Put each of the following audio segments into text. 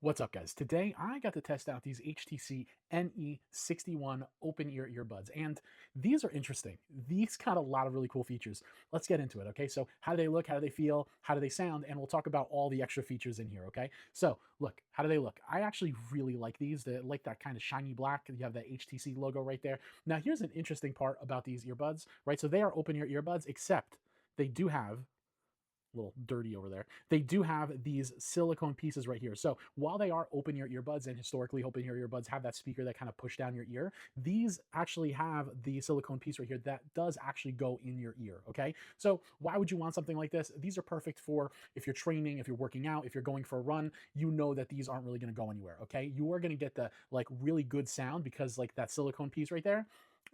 What's up, guys? Today I got to test out these HTC NE61 open ear earbuds, and these are interesting. These got a lot of really cool features. Let's get into it, okay? So, how do they look? How do they feel? How do they sound? And we'll talk about all the extra features in here, okay? So, look, how do they look? I actually really like these. They like that kind of shiny black. You have that HTC logo right there. Now, here's an interesting part about these earbuds, right? So, they are open ear earbuds, except they do have little dirty over there. They do have these silicone pieces right here. So while they are open ear earbuds, and historically open ear earbuds have that speaker that kind of push down your ear, these actually have the silicone piece right here that does actually go in your ear, okay? So why would you want something like this? These are perfect for if you're training, if you're working out, if you're going for a run, you know that these aren't really gonna go anywhere, okay? You are gonna get the like really good sound because like that silicone piece right there,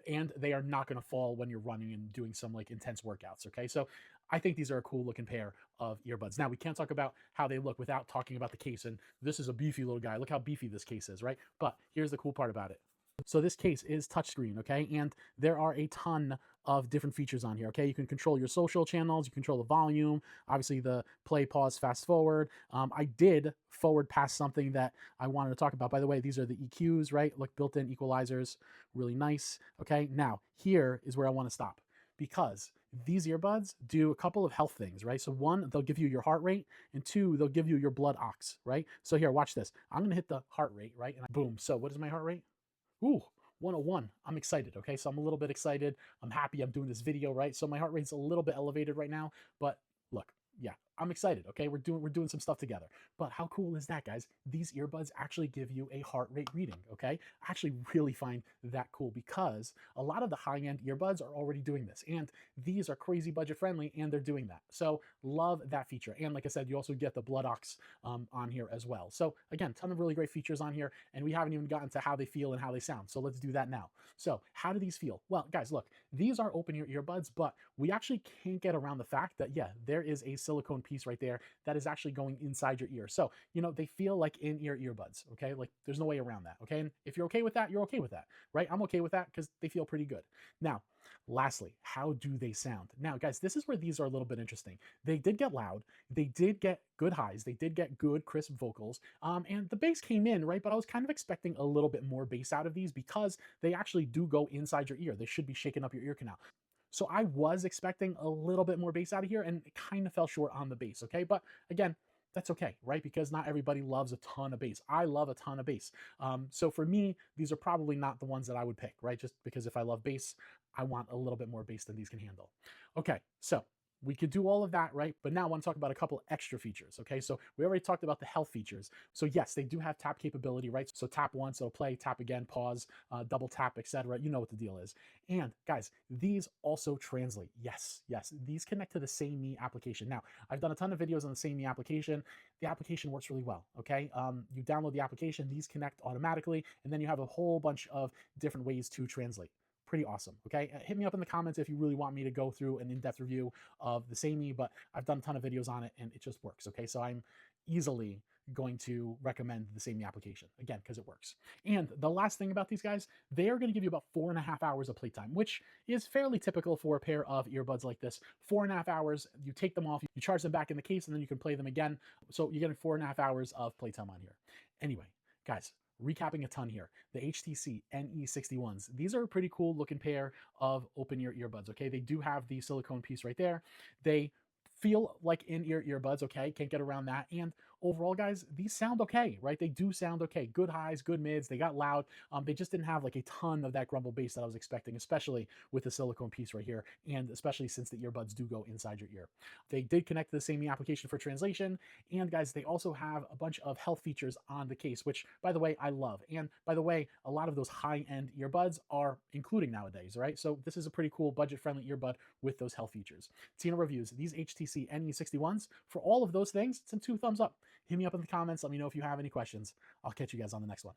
and they are not going to fall when you're running and doing some like intense workouts. Okay. So I think these are a cool looking pair of earbuds. Now, we can't talk about how they look without talking about the case. And this is a beefy little guy. Look how beefy this case is, right? But here's the cool part about it. So this case is touchscreen, okay? And there are a ton of different features on here, okay? You can control your social channels, you control the volume, obviously the play, pause, fast forward. I did forward past something that I wanted to talk about. By the way, these are the EQs, right? Look, built-in equalizers, really nice, okay? Now, here is where I want to stop because these earbuds do a couple of health things, right? So one, they'll give you your heart rate, and two, they'll give you your blood ox, right? So here, watch this. I'm going to hit the heart rate, right? And boom. So what is my heart rate? Ooh, 101. I'm excited, okay? So I'm a little bit excited. I'm happy I'm doing this video, right? So my heart rate's a little bit elevated right now, but look, yeah, I'm excited, okay? We're doing some stuff together. But how cool is that, guys? These earbuds actually give you a heart rate reading, okay? I actually really find that cool because a lot of the high-end earbuds are already doing this, and these are crazy budget friendly, and they're doing that. So love that feature. And like I said, you also get the blood ox on here as well. So again, ton of really great features on here, and we haven't even gotten to how they feel and how they sound. So let's do that now. So how do these feel? Well, guys, look, these are open ear earbuds, but we actually can't get around the fact that, yeah, there is a silicone piece right there that is actually going inside your ear. So, they feel like in-ear earbuds, okay? Like there's no way around that, okay? And if you're okay with that, you're okay with that, right? I'm okay with that because they feel pretty good. Now, lastly, how do they sound? Now, guys, this is where these are a little bit interesting. They did get loud. They did get good highs. They did get good, crisp vocals. And the bass came in, right? But I was kind of expecting a little bit more bass out of these because they actually do go inside your ear. They should be shaking up your ear canal. So I was expecting a little bit more bass out of here, and it kind of fell short on the bass, okay? But again, that's okay, right? Because not everybody loves a ton of bass. I love a ton of bass. So for me, these are probably not the ones that I would pick, right? Just because if I love bass, I want a little bit more bass than these can handle. Okay, so we could do all of that, right? But now I want to talk about a couple extra features, okay? So we already talked about the health features. So yes, they do have tap capability, right? So tap once, it'll play, tap again, pause, double tap, etc. You know what the deal is. And guys, these also translate. Yes, yes, these connect to the Say Me application. Now, I've done a ton of videos on the Say Me application. The application works really well, okay? You download the application, these connect automatically, and then you have a whole bunch of different ways to translate. Pretty awesome, okay? Hit me up in the comments if you really want me to go through an in-depth review of the Say Me, but I've done a ton of videos on it and it just works, okay? So I'm easily going to recommend the Say Me application, again, because it works. And the last thing about these guys, they are going to give you about 4.5 hours of playtime, which is fairly typical for a pair of earbuds like this. 4.5 hours, you take them off, you charge them back in the case, and then you can play them again. So you're getting 4.5 hours of playtime on here. Anyway, guys, recapping a ton here. The HTC NE61s. These are a pretty cool looking pair of open ear earbuds, okay? They do have the silicone piece right there. They feel like in-ear earbuds, okay? Can't get around that. And overall, guys, these sound okay, right? They do sound okay. Good highs, good mids. They got loud. They just didn't have like a ton of that grumble bass that I was expecting, especially with the silicone piece right here, and especially since the earbuds do go inside your ear. They did connect to the Say Me application for translation, and guys, they also have a bunch of health features on the case, which, by the way, I love. And by the way, a lot of those high-end earbuds are including nowadays, right? So this is a pretty cool budget-friendly earbud with those health features. Tina reviews these HTC NE61s. For all of those things, it's a 2 thumbs up. Hit me up in the comments. Let me know if you have any questions. I'll catch you guys on the next one.